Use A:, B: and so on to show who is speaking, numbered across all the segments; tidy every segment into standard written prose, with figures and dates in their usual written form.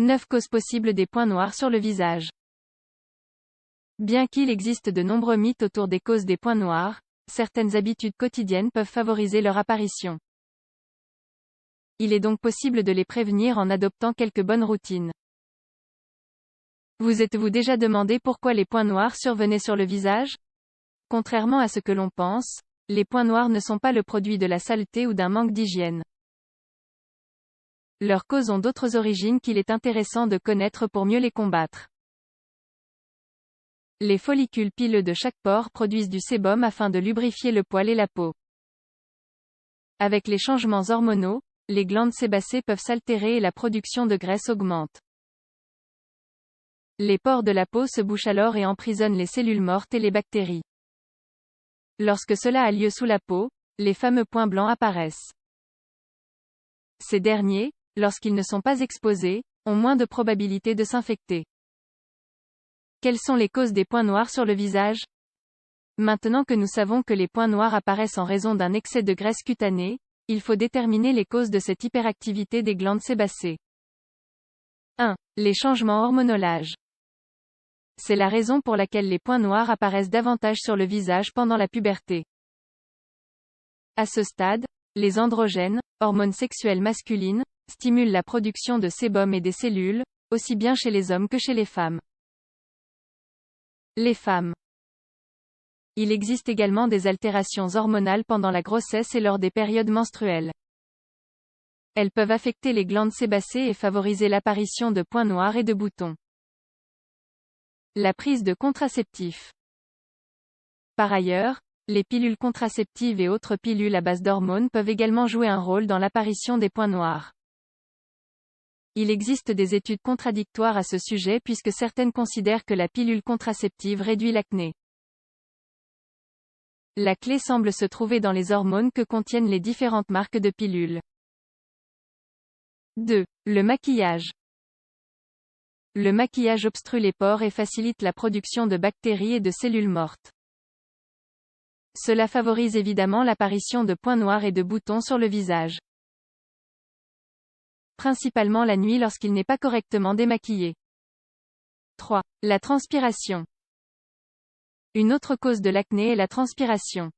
A: 9 causes possibles des points noirs sur le visage. Bien qu'il existe de nombreux mythes autour des causes des points noirs, certaines habitudes quotidiennes peuvent favoriser leur apparition. Il est donc possible de les prévenir en adoptant quelques bonnes routines. Vous êtes-vous déjà demandé pourquoi les points noirs survenaient sur le visage? Contrairement à ce que l'on pense, les points noirs ne sont pas le produit de la saleté ou d'un manque d'hygiène. Leurs causes ont d'autres origines qu'il est intéressant de connaître pour mieux les combattre. Les follicules pileux de chaque pore produisent du sébum afin de lubrifier le poil et la peau. Avec les changements hormonaux, les glandes sébacées peuvent s'altérer et la production de graisse augmente. Les pores de la peau se bouchent alors et emprisonnent les cellules mortes et les bactéries. Lorsque cela a lieu sous la peau, les fameux points blancs apparaissent. Ces derniers, lorsqu'ils ne sont pas exposés, ont moins de probabilité de s'infecter. Quelles sont les causes des points noirs sur le visage? Maintenant que nous savons que les points noirs apparaissent en raison d'un excès de graisse cutanée, il faut déterminer les causes de cette hyperactivité des glandes sébacées. 1. Les changements hormonaux. C'est la raison pour laquelle les points noirs apparaissent davantage sur le visage pendant la puberté. À ce stade, les androgènes, hormones sexuelles masculines, stimulent la production de sébum et des cellules, aussi bien chez les hommes que chez les femmes. Les femmes. Il existe également des altérations hormonales pendant la grossesse et lors des périodes menstruelles. Elles peuvent affecter les glandes sébacées et favoriser l'apparition de points noirs et de boutons. La prise de contraceptifs. Par ailleurs, les pilules contraceptives et autres pilules à base d'hormones peuvent également jouer un rôle dans l'apparition des points noirs. Il existe des études contradictoires à ce sujet puisque certaines considèrent que la pilule contraceptive réduit l'acné. La clé semble se trouver dans les hormones que contiennent les différentes marques de pilules. 2. Le maquillage. Le maquillage obstrue les pores et facilite la production de bactéries et de cellules mortes. Cela favorise évidemment l'apparition de points noirs et de boutons sur le visage. Principalement la nuit lorsqu'il n'est pas correctement démaquillé. 3. La transpiration. Une autre cause de l'acné est la transpiration.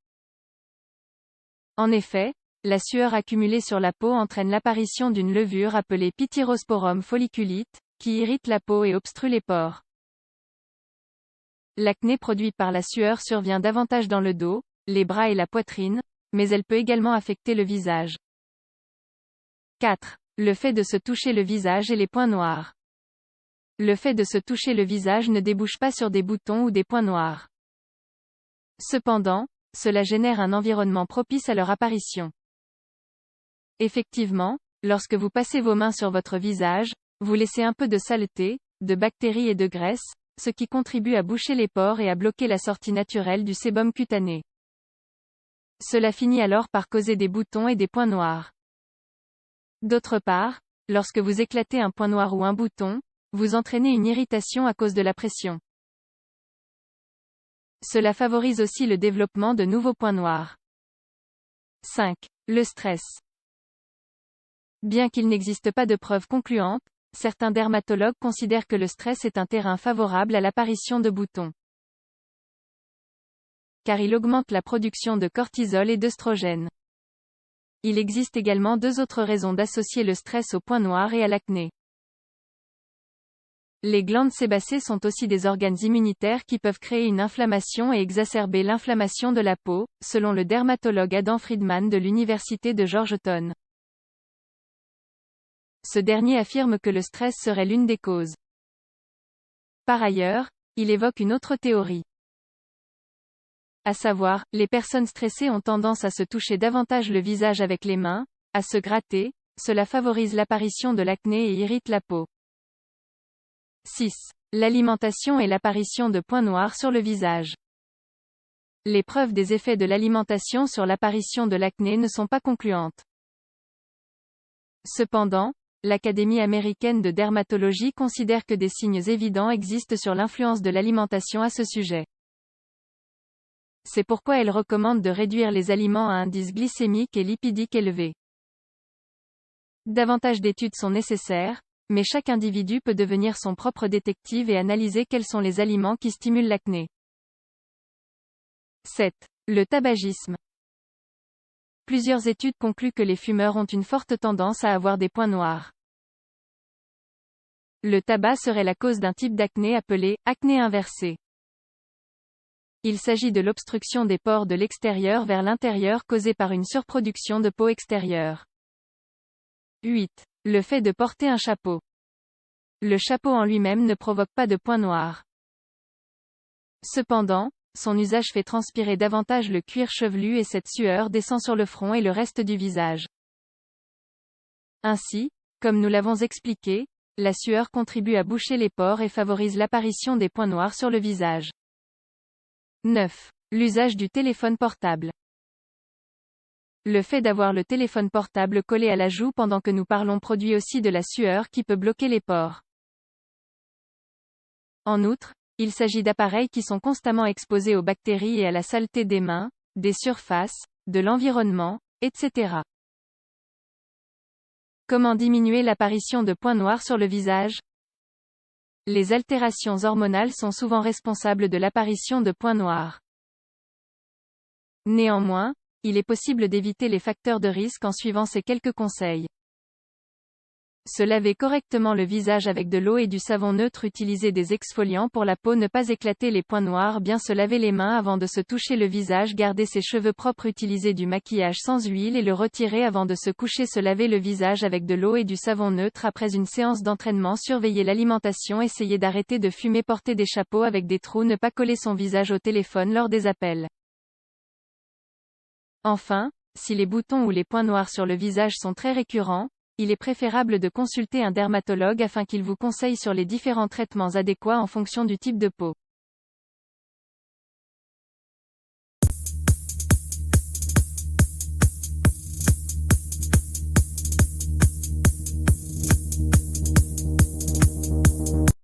A: En effet, la sueur accumulée sur la peau entraîne l'apparition d'une levure appelée Pityrosporum folliculite, qui irrite la peau et obstrue les pores. L'acné produite par la sueur survient davantage dans le dos, les bras et la poitrine, mais elle peut également affecter le visage. 4. Le fait de se toucher le visage et les points noirs. Le fait de se toucher le visage ne débouche pas sur des boutons ou des points noirs. Cependant, cela génère un environnement propice à leur apparition. Effectivement, lorsque vous passez vos mains sur votre visage, vous laissez un peu de saleté, de bactéries et de graisse, ce qui contribue à boucher les pores et à bloquer la sortie naturelle du sébum cutané. Cela finit alors par causer des boutons et des points noirs. D'autre part, lorsque vous éclatez un point noir ou un bouton, vous entraînez une irritation à cause de la pression. Cela favorise aussi le développement de nouveaux points noirs. 5. Le stress. Bien qu'il n'existe pas de preuves concluantes, certains dermatologues considèrent que le stress est un terrain favorable à l'apparition de boutons. Car il augmente la production de cortisol et d'œstrogène. Il existe également deux autres raisons d'associer le stress aux points noirs et à l'acné. Les glandes sébacées sont aussi des organes immunitaires qui peuvent créer une inflammation et exacerber l'inflammation de la peau, selon le dermatologue Adam Friedman de l'université de Georgetown. Ce dernier affirme que le stress serait l'une des causes. Par ailleurs, il évoque une autre théorie. À savoir, les personnes stressées ont tendance à se toucher davantage le visage avec les mains, à se gratter, cela favorise l'apparition de l'acné et irrite la peau. 6. L'alimentation et l'apparition de points noirs sur le visage. Les preuves des effets de l'alimentation sur l'apparition de l'acné ne sont pas concluantes. Cependant, l'Académie américaine de dermatologie considère que des signes évidents existent sur l'influence de l'alimentation à ce sujet. C'est pourquoi elle recommande de réduire les aliments à indice glycémique et lipidique élevé. Davantage d'études sont nécessaires, mais chaque individu peut devenir son propre détective et analyser quels sont les aliments qui stimulent l'acné. 7. Le tabagisme. Plusieurs études concluent que les fumeurs ont une forte tendance à avoir des points noirs. Le tabac serait la cause d'un type d'acné appelé acné inversé. Il s'agit de l'obstruction des pores de l'extérieur vers l'intérieur causée par une surproduction de peau extérieure. 8. Le fait de porter un chapeau. Le chapeau en lui-même ne provoque pas de points noirs. Cependant, son usage fait transpirer davantage le cuir chevelu et cette sueur descend sur le front et le reste du visage. Ainsi, comme nous l'avons expliqué, la sueur contribue à boucher les pores et favorise l'apparition des points noirs sur le visage. 9. L'usage du téléphone portable. Le fait d'avoir le téléphone portable collé à la joue pendant que nous parlons produit aussi de la sueur qui peut bloquer les pores. En outre, il s'agit d'appareils qui sont constamment exposés aux bactéries et à la saleté des mains, des surfaces, de l'environnement, etc. Comment diminuer l'apparition de points noirs sur le visage? Les altérations hormonales sont souvent responsables de l'apparition de points noirs. Néanmoins, il est possible d'éviter les facteurs de risque en suivant ces quelques conseils. Se laver correctement le visage avec de l'eau et du savon neutre. Utiliser des exfoliants pour la peau. Ne pas éclater les points noirs. Bien se laver les mains avant de se toucher le visage. Garder ses cheveux propres. Utiliser du maquillage sans huile et le retirer avant de se coucher. Se laver le visage avec de l'eau et du savon neutre après une séance d'entraînement. Surveiller l'alimentation. Essayer d'arrêter de fumer. Porter des chapeaux avec des trous. Ne pas coller son visage au téléphone lors des appels. Enfin, si les boutons ou les points noirs sur le visage sont très récurrents, il est préférable de consulter un dermatologue afin qu'il vous conseille sur les différents traitements adéquats en fonction du type de peau.